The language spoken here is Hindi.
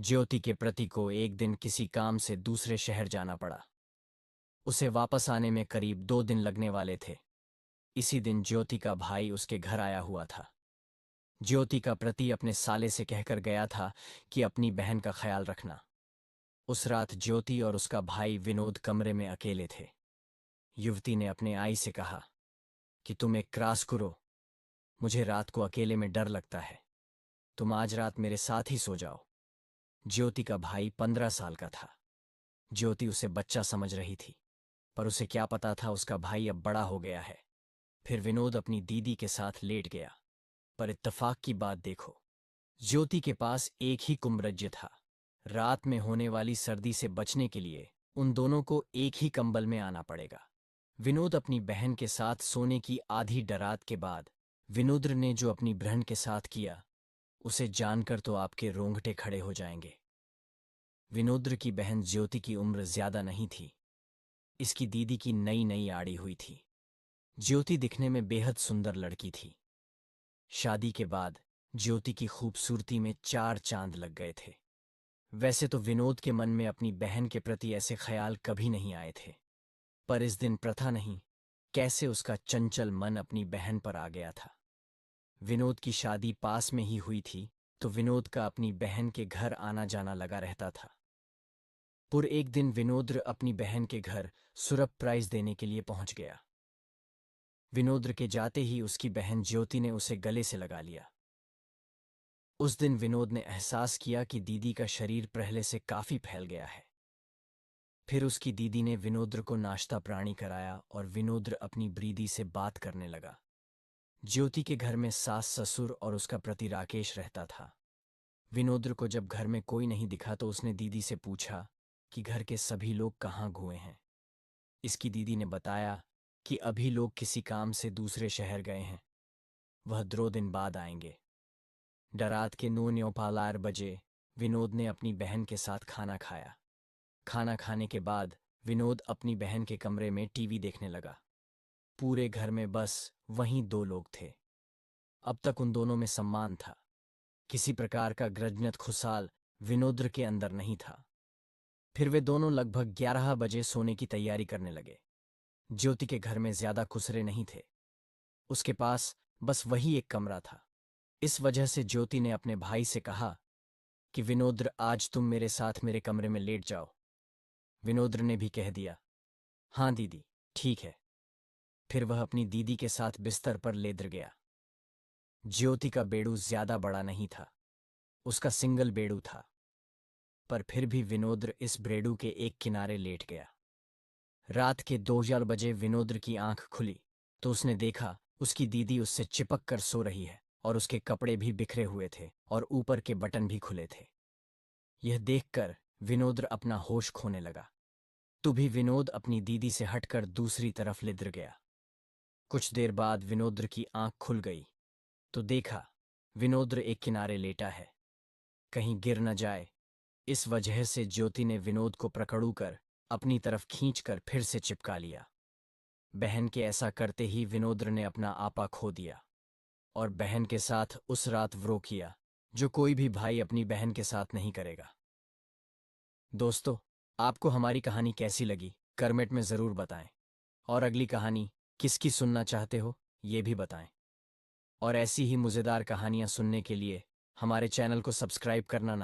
ज्योति के प्रति को एक दिन किसी काम से दूसरे शहर जाना पड़ा। उसे वापस आने में करीब 2 दिन लगने वाले थे। इसी दिन ज्योति का भाई उसके घर आया हुआ था। ज्योति का प्रति अपने साले से कहकर गया था कि अपनी बहन का ख्याल रखना। उस रात ज्योति और उसका भाई विनोद कमरे में अकेले थे। युवती ने अपने आई से कहा कि तुम एक क्रास करो, मुझे रात को अकेले में डर लगता है, तुम आज रात मेरे साथ ही सो जाओ। ज्योति का भाई 15 साल का था। ज्योति उसे बच्चा समझ रही थी, पर उसे क्या पता था उसका भाई अब बड़ा हो गया है। फिर विनोद अपनी दीदी के साथ लेट गया। पर इत्तेफाक की बात देखो, ज्योति के पास एक ही कुम्भरज्य था। रात में होने वाली सर्दी से बचने के लिए उन दोनों को एक ही कंबल में आना पड़ेगा। विनोद अपनी बहन के साथ सोने की आधी डरात के बाद विनोद्र ने जो अपनी बहन के साथ किया, उसे जानकर तो आपके रोंगटे खड़े हो जाएंगे। विनोद्र की बहन ज्योति की उम्र ज्यादा नहीं थी। इसकी दीदी की नई नई आड़ी हुई थी। ज्योति दिखने में बेहद सुंदर लड़की थी। शादी के बाद ज्योति की खूबसूरती में 4 चांद लग गए थे। वैसे तो विनोद के मन में अपनी बहन के प्रति ऐसे ख्याल कभी नहीं आए थे, पर इस दिन प्रथा नहीं, कैसे उसका चंचल मन अपनी बहन पर आ गया था। विनोद की शादी पास में ही हुई थी, तो विनोद का अपनी बहन के घर आना जाना लगा रहता था। पुर एक दिन विनोद्र अपनी बहन के घर सरप्राइज देने के लिए पहुंच गया। विनोद्र के जाते ही उसकी बहन ज्योति ने उसे गले से लगा लिया। उस दिन विनोद ने एहसास किया कि दीदी का शरीर पहले से काफी फैल गया है। फिर उसकी दीदी ने विनोद्र को नाश्ता पानी कराया और विनोद्र अपनी ब्रीदी से बात करने लगा। ज्योति के घर में सास ससुर और उसका पति राकेश रहता था। विनोद्र को जब घर में कोई नहीं दिखा तो उसने दीदी से पूछा कि घर के सभी लोग कहाँ गए हैं। इसकी दीदी ने बताया कि अभी लोग किसी काम से दूसरे शहर गए हैं, वह 2 दिन बाद आएंगे। डरात के 9:45 बजे विनोद ने अपनी बहन के साथ खाना खाया। खाना खाने के बाद विनोद अपनी बहन के कमरे में टीवी देखने लगा। पूरे घर में बस वहीं 2 लोग थे। अब तक उन दोनों में सम्मान था। किसी प्रकार का ग्रजनत खुसाल विनोद्र के अंदर नहीं था। फिर वे दोनों लगभग 11 बजे सोने की तैयारी करने लगे। ज्योति के घर में ज्यादा खुसरे नहीं थे। उसके पास बस वही एक कमरा था। इस वजह से ज्योति ने अपने भाई से कहा कि विनोद्र, आज तुम मेरे साथ मेरे कमरे में लेट जाओ। विनोद्र ने भी कह दिया, हाँ दीदी, ठीक है। फिर वह अपनी दीदी के साथ बिस्तर पर लेट गया। ज्योति का बेडू ज्यादा बड़ा नहीं था, उसका सिंगल बेडू था, पर फिर भी विनोद्र इस बेडू के एक किनारे लेट गया। रात के 2 बजे विनोद्र की आंख खुली तो उसने देखा उसकी दीदी उससे चिपक कर सो रही है और उसके कपड़े भी बिखरे हुए थे और ऊपर के बटन भी खुले थे। यह देखकर विनोद्र अपना होश खोने लगा। तो भी विनोद अपनी दीदी से हटकर दूसरी तरफ लिदर गया। कुछ देर बाद विनोद्र की आंख खुल गई तो देखा विनोद्र एक किनारे लेटा है, कहीं गिर न जाए। इस वजह से ज्योति ने विनोद को पकड़ू कर अपनी तरफ खींचकर फिर से चिपका लिया। बहन के ऐसा करते ही विनोद्र ने अपना आपा खो दिया और बहन के साथ उस रात वो किया जो कोई भी भाई अपनी बहन के साथ नहीं करेगा। दोस्तों, आपको हमारी कहानी कैसी लगी कमेंट में ज़रूर बताएं, और अगली कहानी किसकी सुनना चाहते हो ये भी बताएं। और ऐसी ही मज़ेदार कहानियां सुनने के लिए हमारे चैनल को सब्सक्राइब करना ना